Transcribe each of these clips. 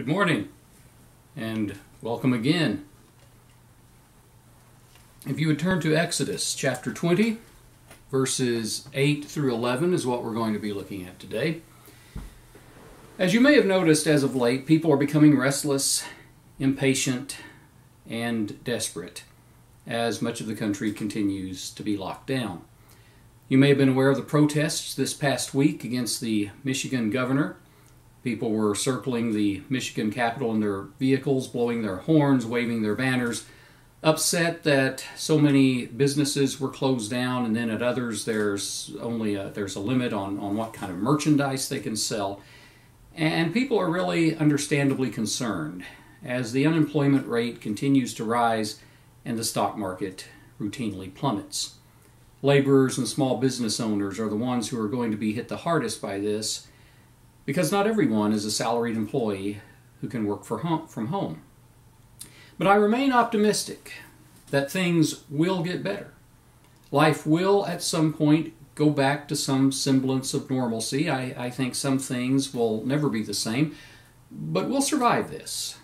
Good morning and welcome again. If you would turn to Exodus chapter 20, verses 8 through 11 is what we're going to be looking at today. As you may have noticed as of late, people are becoming restless, impatient, and desperate as much of the country continues to be locked down. You may have been aware of the protests this past week against the Michigan governor. People were circling the Michigan Capitol in their vehicles, blowing their horns, waving their banners, upset that so many businesses were closed down, and then at others there's a limit on what kind of merchandise they can sell. And people are really understandably concerned as the unemployment rate continues to rise and the stock market routinely plummets. Laborers and small business owners are the ones who are going to be hit the hardest by this, because not everyone is a salaried employee who can work from home. But I remain optimistic that things will get better. Life will at some point go back to some semblance of normalcy. I think some things will never be the same, but we'll survive this.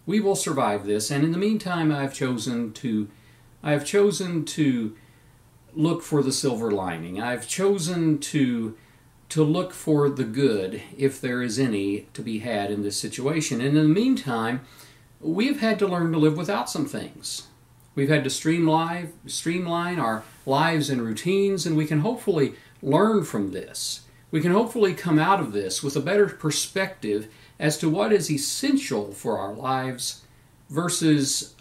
We will survive this, and in the meantime I have chosen to look for the silver lining. I've chosen to look for the good, if there is any to be had in this situation. And in the meantime, we've had to learn to live without some things. We've had to streamline our lives and routines, and we can hopefully learn from this. We can hopefully come out of this with a better perspective as to what is essential for our lives versus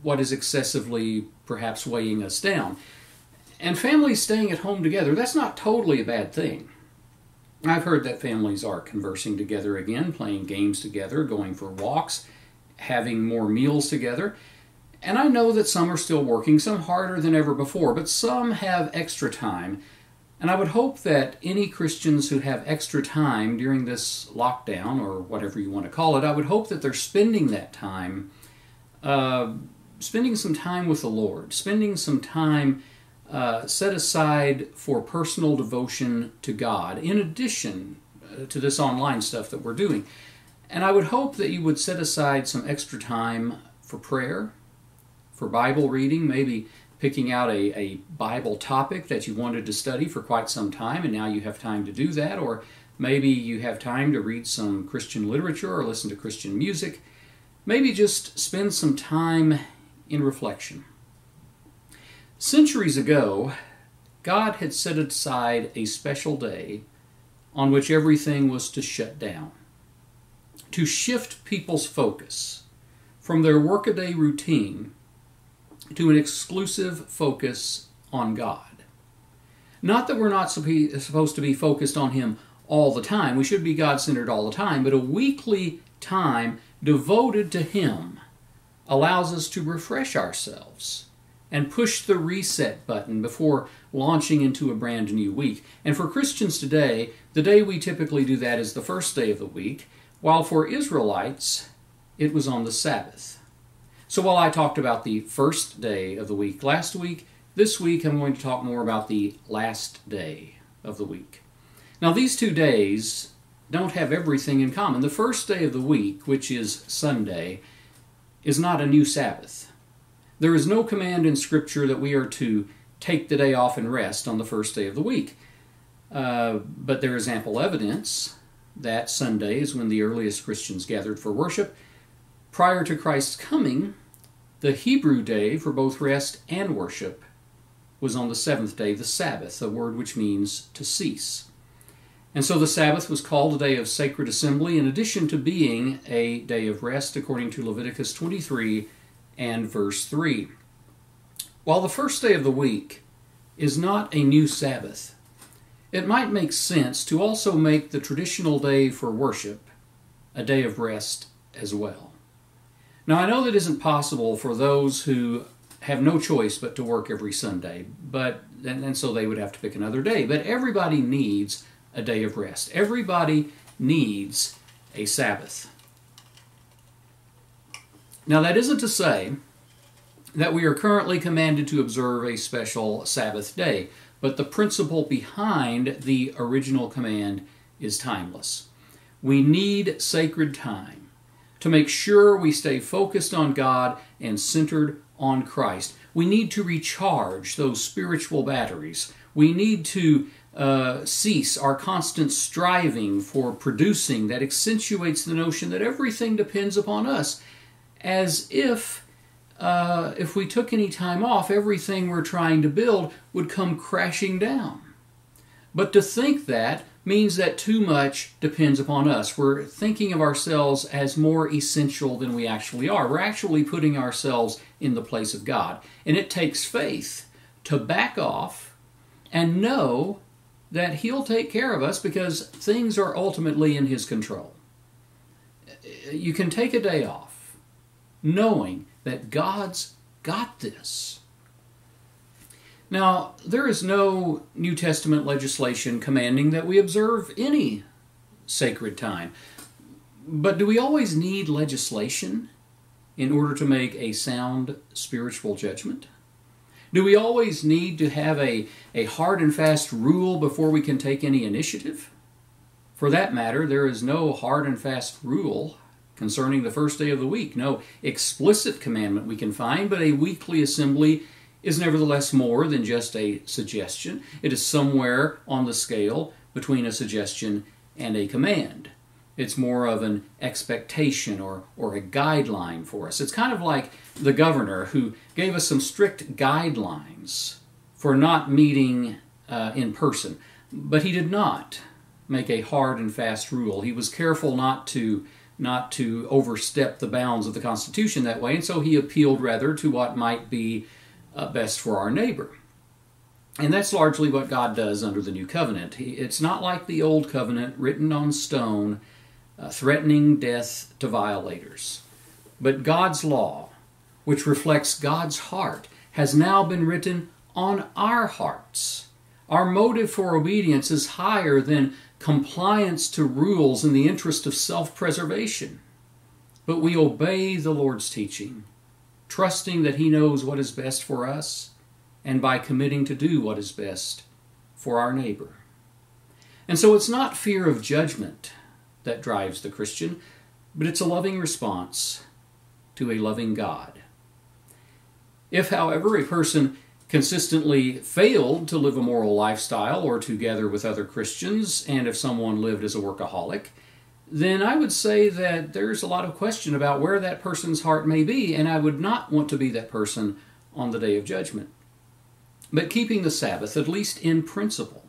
what is excessively perhaps weighing us down. And families staying at home together, that's not totally a bad thing. I've heard that families are conversing together again, playing games together, going for walks, having more meals together. And I know that some are still working, some harder than ever before, but some have extra time. And I would hope that any Christians who have extra time during this lockdown, or whatever you want to call it, I would hope that they're spending that time, spending some time with the Lord, spending some time set aside for personal devotion to God, in addition to this online stuff that we're doing. And I would hope that you would set aside some extra time for prayer, for Bible reading, maybe picking out a Bible topic that you wanted to study for quite some time, and now you have time to do that, or maybe you have time to read some Christian literature or listen to Christian music. Maybe just spend some time in reflection. Centuries ago, God had set aside a special day on which everything was to shut down, to shift people's focus from their workaday routine to an exclusive focus on God. Not that we're not supposed to be focused on Him all the time. We should be God-centered all the time, but a weekly time devoted to Him allows us to refresh ourselves and push the reset button before launching into a brand new week. And for Christians today, the day we typically do that is the first day of the week, while for Israelites, it was on the Sabbath. So while I talked about the first day of the week last week, this week I'm going to talk more about the last day of the week. Now these 2 days don't have everything in common. The first day of the week, which is Sunday, is not a new Sabbath. There is no command in Scripture that we are to take the day off and rest on the first day of the week. But there is ample evidence that Sunday is when the earliest Christians gathered for worship. Prior to Christ's coming, the Hebrew day for both rest and worship was on the seventh day, the Sabbath, a word which means to cease. And so the Sabbath was called a day of sacred assembly in addition to being a day of rest according to Leviticus 23 and verse 3. While the first day of the week is not a new Sabbath, it might make sense to also make the traditional day for worship a day of rest as well. Now I know that isn't possible for those who have no choice but to work every Sunday, and so they would have to pick another day. But everybody needs a day of rest. Everybody needs a Sabbath. Now that isn't to say that we are currently commanded to observe a special Sabbath day, but the principle behind the original command is timeless. We need sacred time to make sure we stay focused on God and centered on Christ. We need to recharge those spiritual batteries. We need to cease our constant striving for producing that accentuates the notion that everything depends upon us, as if we took any time off, everything we're trying to build would come crashing down. But to think that means that too much depends upon us. We're thinking of ourselves as more essential than we actually are. We're actually putting ourselves in the place of God. And it takes faith to back off and know that He'll take care of us because things are ultimately in His control. You can take a day off knowing that God's got this. Now, there is no New Testament legislation commanding that we observe any sacred time. But do we always need legislation in order to make a sound spiritual judgment? Do we always need to have a hard and fast rule before we can take any initiative? For that matter, there is no hard and fast rule concerning the first day of the week. No explicit commandment we can find, but a weekly assembly is nevertheless more than just a suggestion. It is somewhere on the scale between a suggestion and a command. It's more of an expectation or a guideline for us. It's kind of like the governor who gave us some strict guidelines for not meeting in person. But he did not make a hard and fast rule. He was careful not to overstep the bounds of the Constitution that way, and so he appealed rather to what might be best for our neighbor. And that's largely what God does under the New Covenant. It's not like the Old Covenant written on stone, threatening death to violators. But God's law, which reflects God's heart, has now been written on our hearts. Our motive for obedience is higher than compliance to rules in the interest of self-preservation. But we obey the Lord's teaching, trusting that He knows what is best for us, and by committing to do what is best for our neighbor. And so it's not fear of judgment that drives the Christian, but it's a loving response to a loving God. If, however, a person consistently failed to live a moral lifestyle or to gather with other Christians, and if someone lived as a workaholic, then I would say that there's a lot of question about where that person's heart may be, and I would not want to be that person on the day of judgment. But keeping the Sabbath, at least in principle,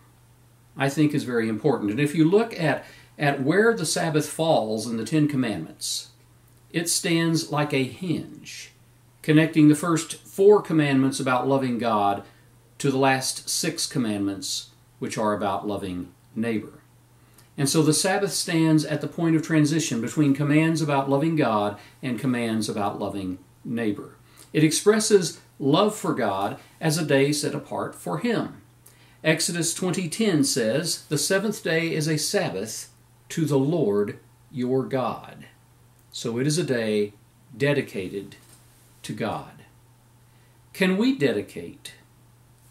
I think is very important. And if you look at where the Sabbath falls in the Ten Commandments, it stands like a hinge, connecting the first 4 commandments about loving God to the last 6 commandments, which are about loving neighbor. And so the Sabbath stands at the point of transition between commands about loving God and commands about loving neighbor. It expresses love for God as a day set apart for Him. Exodus 20:10 says, "The 7th day is a Sabbath to the Lord your God." So it is a day dedicated to God. Can we dedicate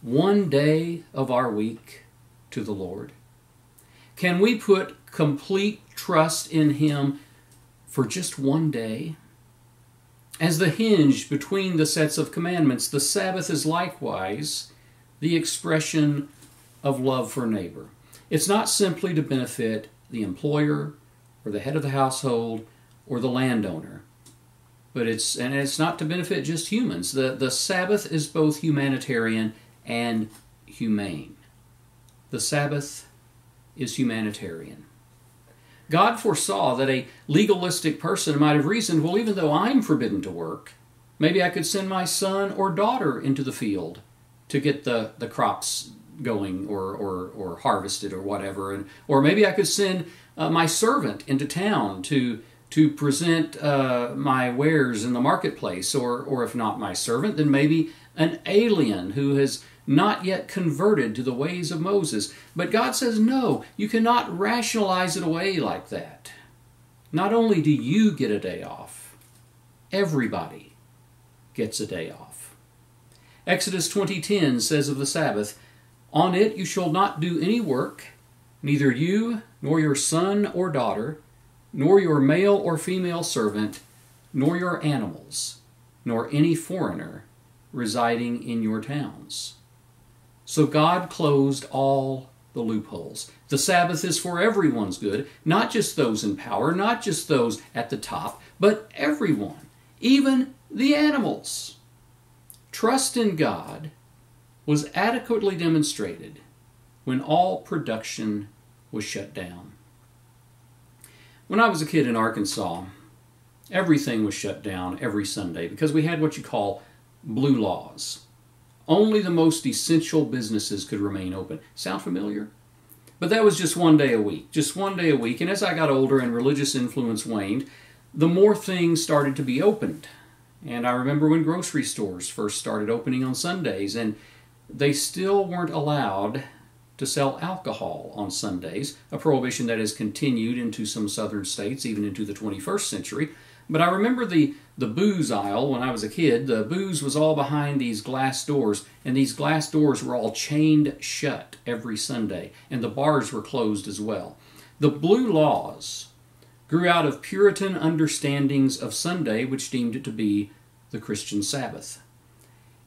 one day of our week to the Lord? Can we put complete trust in Him for just one day? As the hinge between the sets of commandments, the Sabbath is likewise the expression of love for neighbor. It's not simply to benefit the employer or the head of the household or the landowner, but it's not to benefit just humans. The Sabbath is both humanitarian and humane. The Sabbath is humanitarian. God foresaw that a legalistic person might have reasoned, well, even though I'm forbidden to work, maybe I could send my son or daughter into the field to get the crops going or harvested or whatever. Or maybe I could send my servant into town to present my wares in the marketplace. Or if not my servant, then maybe an alien who has not yet converted to the ways of Moses. But God says, no, you cannot rationalize it away like that. Not only do you get a day off, everybody gets a day off. Exodus 20:10 says of the Sabbath, "On it you shall not do any work, neither you nor your son or daughter, nor your male or female servant, nor your animals, nor any foreigner residing in your towns. So God closed all the loopholes. The Sabbath is for everyone's good, not just those in power, not just those at the top, but everyone, even the animals. Trust in God was adequately demonstrated when all production was shut down. When I was a kid in Arkansas, everything was shut down every Sunday because we had what you call blue laws. Only the most essential businesses could remain open. Sound familiar? But that was just one day a week. Just one day a week. And as I got older and religious influence waned, the more things started to be opened. And I remember when grocery stores first started opening on Sundays, and they still weren't allowed to sell alcohol on Sundays, a prohibition that has continued into some southern states, even into the 21st century. But I remember the booze aisle when I was a kid. The booze was all behind these glass doors, and these glass doors were all chained shut every Sunday, and the bars were closed as well. The blue laws grew out of Puritan understandings of Sunday, which deemed it to be the Christian Sabbath.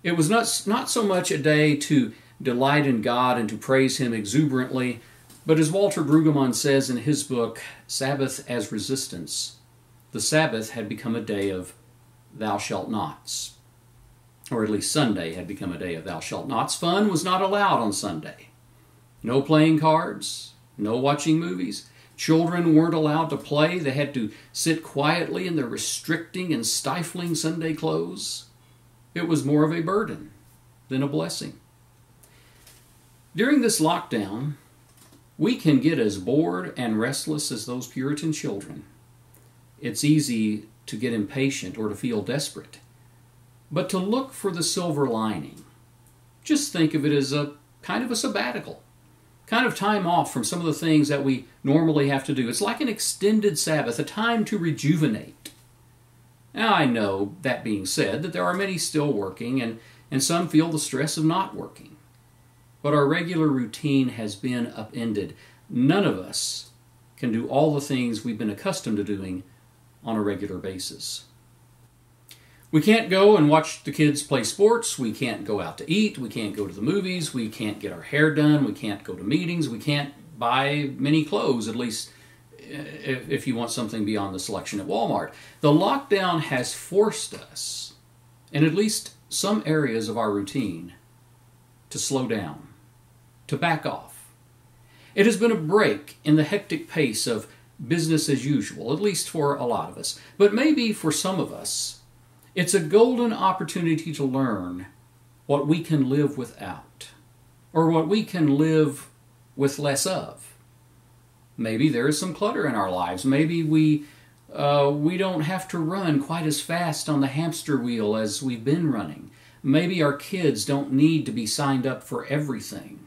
It was not so much a day to delight in God and to praise Him exuberantly, but as Walter Brueggemann says in his book, Sabbath as Resistance, the Sabbath had become a day of thou shalt nots. Or at least Sunday had become a day of thou shalt nots. Fun was not allowed on Sunday. No playing cards, no watching movies. Children weren't allowed to play. They had to sit quietly in their restricting and stifling Sunday clothes. It was more of a burden than a blessing. During this lockdown, we can get as bored and restless as those Puritan children. It's easy to get impatient or to feel desperate. But to look for the silver lining, just think of it as a kind of a sabbatical. Kind of time off from some of the things that we normally have to do. It's like an extended Sabbath, a time to rejuvenate. Now I know, that being said, that there are many still working and some feel the stress of not working. But our regular routine has been upended. None of us can do all the things we've been accustomed to doing on a regular basis. We can't go and watch the kids play sports. We can't go out to eat. We can't go to the movies. We can't get our hair done. We can't go to meetings. We can't buy many clothes, at least if you want something beyond the selection at Walmart. The lockdown has forced us, in at least some areas of our routine, to slow down, to back off. It has been a break in the hectic pace of business as usual, at least for a lot of us. But maybe for some of us, it's a golden opportunity to learn what we can live without, or what we can live with less of. Maybe there is some clutter in our lives. Maybe we don't have to run quite as fast on the hamster wheel as we've been running. Maybe our kids don't need to be signed up for everything.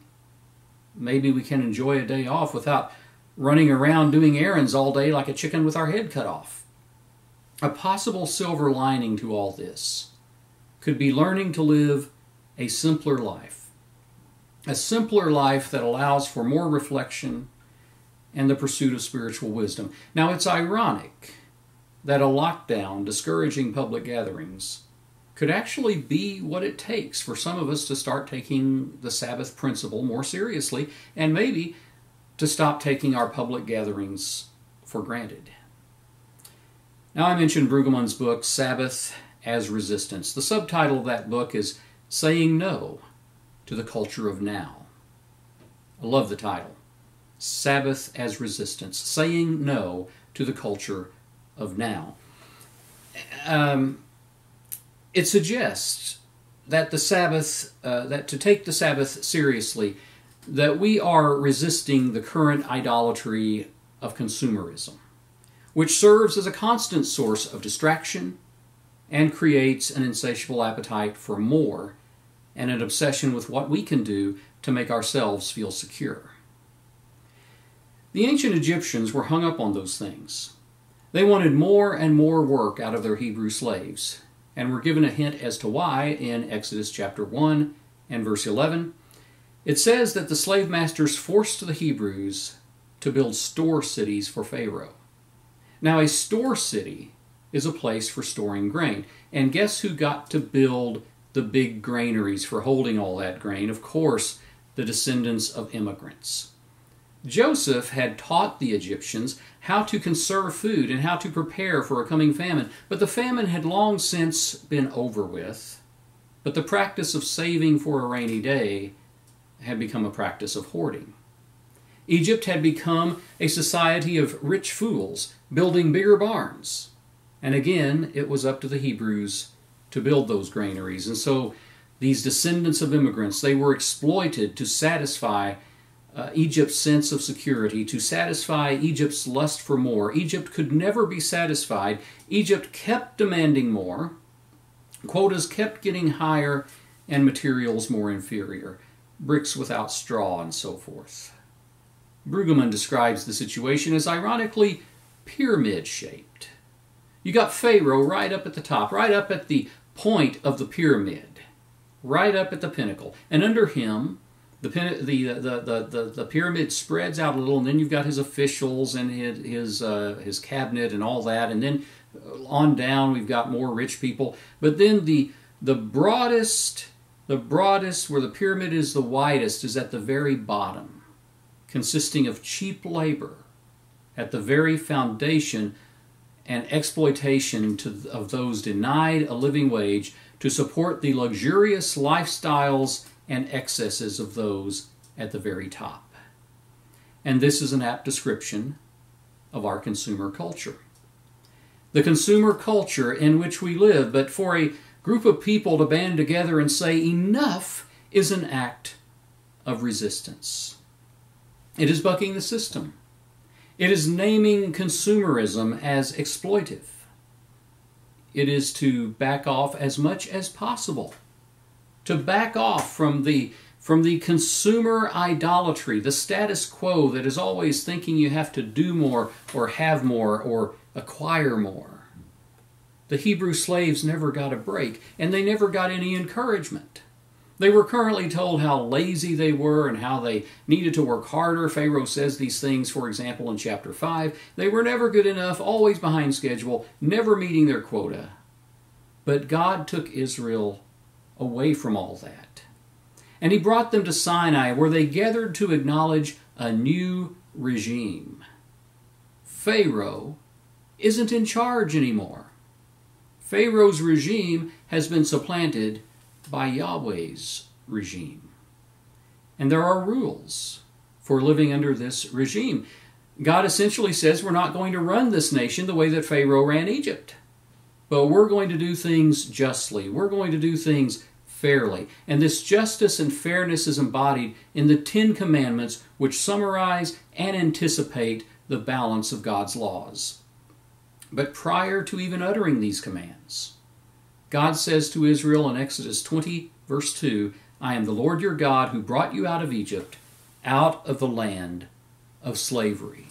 Maybe we can enjoy a day off without running around doing errands all day like a chicken with our head cut off. A possible silver lining to all this could be learning to live a simpler life. A simpler life that allows for more reflection and the pursuit of spiritual wisdom. Now, it's ironic that a lockdown discouraging public gatherings could actually be what it takes for some of us to start taking the Sabbath principle more seriously, and maybe to stop taking our public gatherings for granted. Now, I mentioned Brueggemann's book, Sabbath as Resistance. The subtitle of that book is Saying No to the Culture of Now. I love the title. Sabbath as Resistance. Saying No to the Culture of Now. It suggests that the Sabbath, that to take the Sabbath seriously, that we are resisting the current idolatry of consumerism, which serves as a constant source of distraction and creates an insatiable appetite for more and an obsession with what we can do to make ourselves feel secure. The ancient Egyptians were hung up on those things. They wanted more and more work out of their Hebrew slaves, and were given a hint as to why in Exodus chapter 1 and verse 11. It says that the slave masters forced the Hebrews to build store cities for Pharaoh. Now, a store city is a place for storing grain. And guess who got to build the big granaries for holding all that grain? Of course, the descendants of immigrants. Joseph had taught the Egyptians how to conserve food and how to prepare for a coming famine, but the famine had long since been over with. But the practice of saving for a rainy day had become a practice of hoarding. Egypt had become a society of rich fools, building bigger barns. And again, it was up to the Hebrews to build those granaries. And so these descendants of immigrants, they were exploited to satisfy Egypt's sense of security, to satisfy Egypt's lust for more. Egypt could never be satisfied. Egypt kept demanding more. Quotas kept getting higher and materials more inferior. Bricks without straw and so forth. Brueggemann describes the situation as ironically pyramid-shaped. You got Pharaoh right up at the top, right up at the point of the pyramid, right up at the pinnacle. And under him, the pyramid spreads out a little, and then you've got his officials and his cabinet and all that, and then on down we've got more rich people. But then the broadest, where the pyramid is the widest, is at the very bottom, consisting of cheap labor at the very foundation and exploitation of those denied a living wage to support the luxurious lifestyles and excesses of those at the very top. And this is an apt description of our consumer culture. The consumer culture in which we live, but for a group of people to band together and say enough is an act of resistance. It is bucking the system. It is naming consumerism as exploitive. It is to back off as much as possible. To back off from the consumer idolatry, the status quo that is always thinking you have to do more or have more or acquire more. The Hebrew slaves never got a break, and they never got any encouragement. They were currently told how lazy they were and how they needed to work harder. Pharaoh says these things, for example, in chapter 5. They were never good enough, always behind schedule, never meeting their quota. But God took Israel away from all that. And he brought them to Sinai, where they gathered to acknowledge a new regime. Pharaoh isn't in charge anymore. Pharaoh's regime has been supplanted by Yahweh's regime. And there are rules for living under this regime. God essentially says we're not going to run this nation the way that Pharaoh ran Egypt. But we're going to do things justly. We're going to do things fairly. And this justice and fairness is embodied in the 10 Commandments, which summarize and anticipate the balance of God's laws. But prior to even uttering these commands, God says to Israel in Exodus 20, verse 2, I am the Lord your God who brought you out of Egypt, out of the land of slavery.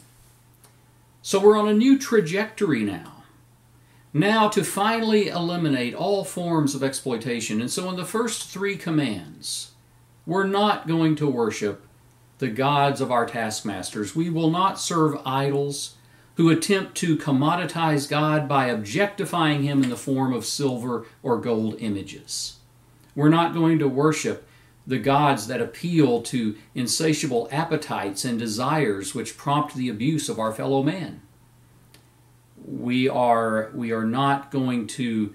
So we're on a new trajectory now. Now to finally eliminate all forms of exploitation. And so in the first 3 commands, we're not going to worship the gods of our taskmasters. We will not serve idols who attempt to commoditize God by objectifying him in the form of silver or gold images. We're not going to worship the gods that appeal to insatiable appetites and desires which prompt the abuse of our fellow man. We are not going to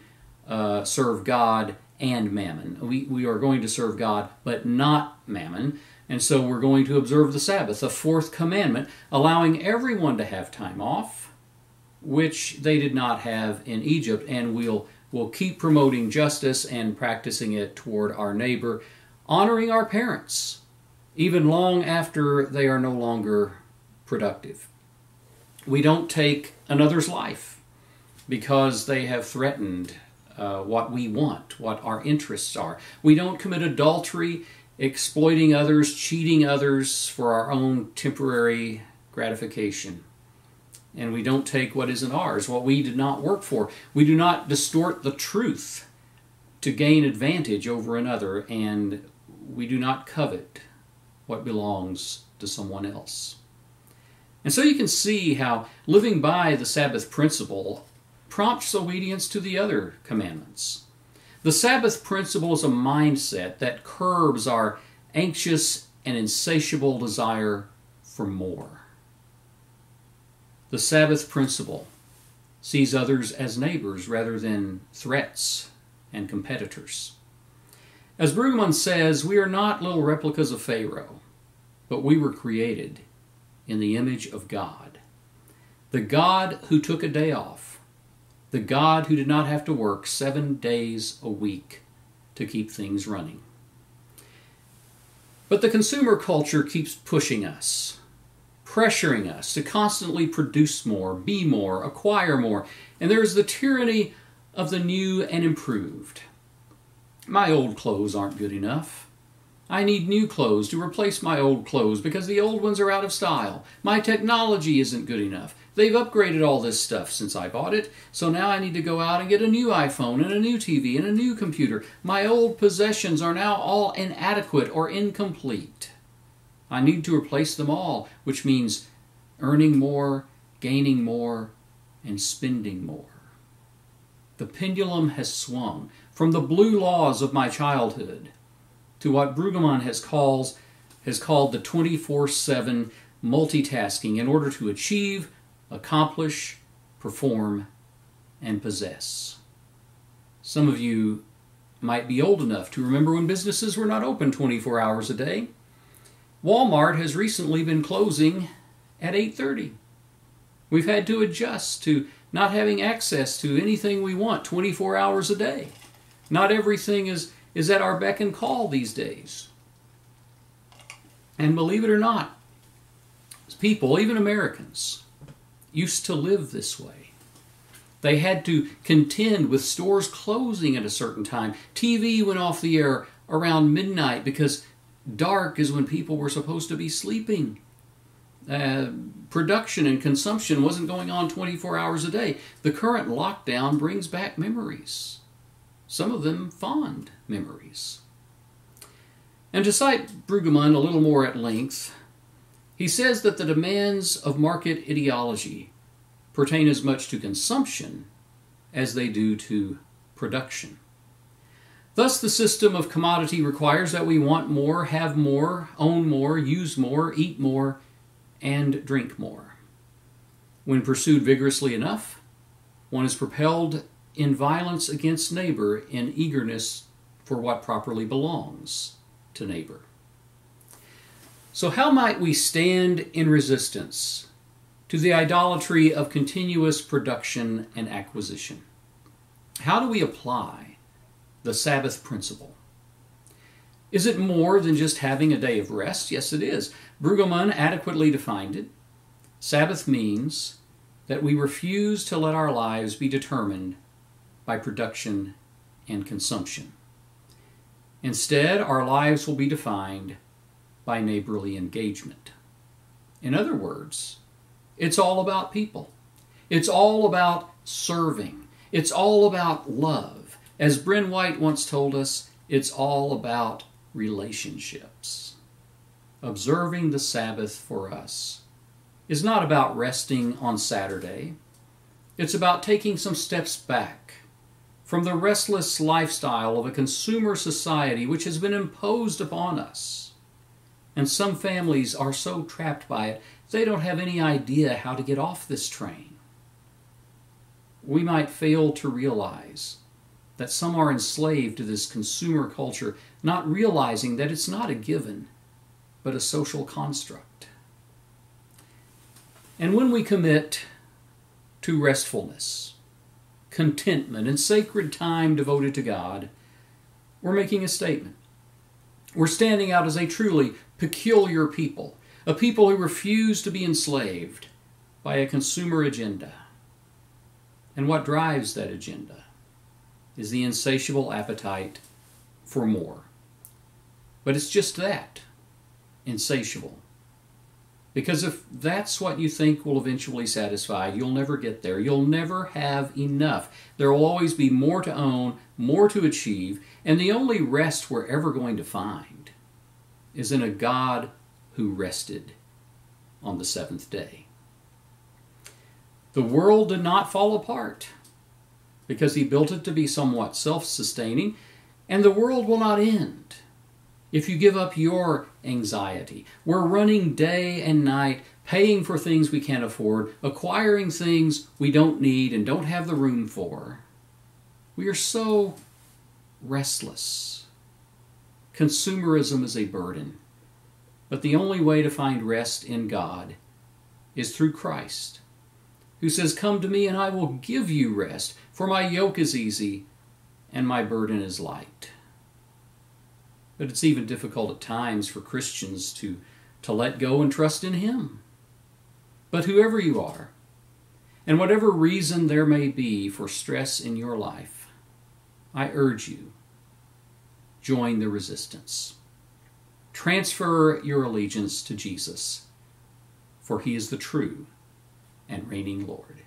serve God and mammon. We are going to serve God, but not mammon. And so we're going to observe the Sabbath, the 4th commandment, allowing everyone to have time off, which they did not have in Egypt. And we'll keep promoting justice and practicing it toward our neighbor, honoring our parents, even long after they are no longer productive. We don't take another's life because they have threatened what we want, what our interests are. We don't commit adultery, exploiting others, cheating others for our own temporary gratification. And we don't take what isn't ours, what we did not work for. We do not distort the truth to gain advantage over another, and we do not covet what belongs to someone else. And so you can see how living by the Sabbath principle prompts obedience to the other commandments. The Sabbath principle is a mindset that curbs our anxious and insatiable desire for more. The Sabbath principle sees others as neighbors rather than threats and competitors. As Brueggemann says, we are not little replicas of Pharaoh, but we were created in the image of God. The God who took a day off, the God who did not have to work 7 days a week to keep things running. But the consumer culture keeps pushing us, pressuring us to constantly produce more, be more, acquire more, and there is the tyranny of the new and improved. My old clothes aren't good enough. I need new clothes to replace my old clothes because the old ones are out of style. My technology isn't good enough. They've upgraded all this stuff since I bought it, so now I need to go out and get a new iPhone and a new TV and a new computer. My old possessions are now all inadequate or incomplete. I need to replace them all, which means earning more, gaining more, and spending more. The pendulum has swung from the blue laws of my childhood to what Brueggemann has called the 24/7 multitasking in order to achieve, accomplish, perform, and possess. Some of you might be old enough to remember when businesses were not open 24 hours a day. Walmart has recently been closing at 8:30. We've had to adjust to not having access to anything we want 24 hours a day. Not everything is at our beck and call these days. And believe it or not, people, even Americans, used to live this way. They had to contend with stores closing at a certain time. TV went off the air around midnight because dark is when people were supposed to be sleeping. Production and consumption wasn't going on 24 hours a day. The current lockdown brings back memories. Some of them fond memories. And to cite Brueggemann a little more at length, he says that the demands of market ideology pertain as much to consumption as they do to production. Thus, the system of commodity requires that we want more, have more, own more, use more, eat more, and drink more. When pursued vigorously enough, one is propelled in violence against neighbor in eagerness for what properly belongs to neighbor. So how might we stand in resistance to the idolatry of continuous production and acquisition? How do we apply the Sabbath principle? Is it more than just having a day of rest? Yes, it is. Brueggemann adequately defined it. Sabbath means that we refuse to let our lives be determined by production and consumption. Instead, our lives will be defined by neighborly engagement. In other words, it's all about people. It's all about serving. It's all about love. As Bryn White once told us, it's all about relationships. Observing the Sabbath for us is not about resting on Saturday. It's about taking some steps back from the restless lifestyle of a consumer society which has been imposed upon us. And some families are so trapped by it, they don't have any idea how to get off this train. We might fail to realize that some are enslaved to this consumer culture, not realizing that it's not a given, but a social construct. And when we commit to restfulness, contentment, and sacred time devoted to God, we're making a statement. We're standing out as a truly peculiar people, a people who refuse to be enslaved by a consumer agenda. And what drives that agenda is the insatiable appetite for more. But it's just that, insatiable. Because if that's what you think will eventually satisfy, you'll never get there. You'll never have enough. There will always be more to own, more to achieve, and the only rest we're ever going to find is in a God who rested on the seventh day. The world did not fall apart because he built it to be somewhat self-sustaining, and the world will not end if you give up your anxiety. We're running day and night, paying for things we can't afford, acquiring things we don't need and don't have the room for. We are so restless. Consumerism is a burden. But the only way to find rest in God is through Christ, who says, "Come to me and I will give you rest, for my yoke is easy and my burden is light." But it's even difficult at times for Christians to let go and trust in Him. But whoever you are, and whatever reason there may be for stress in your life, I urge you, join the resistance. Transfer your allegiance to Jesus, for He is the true and reigning Lord.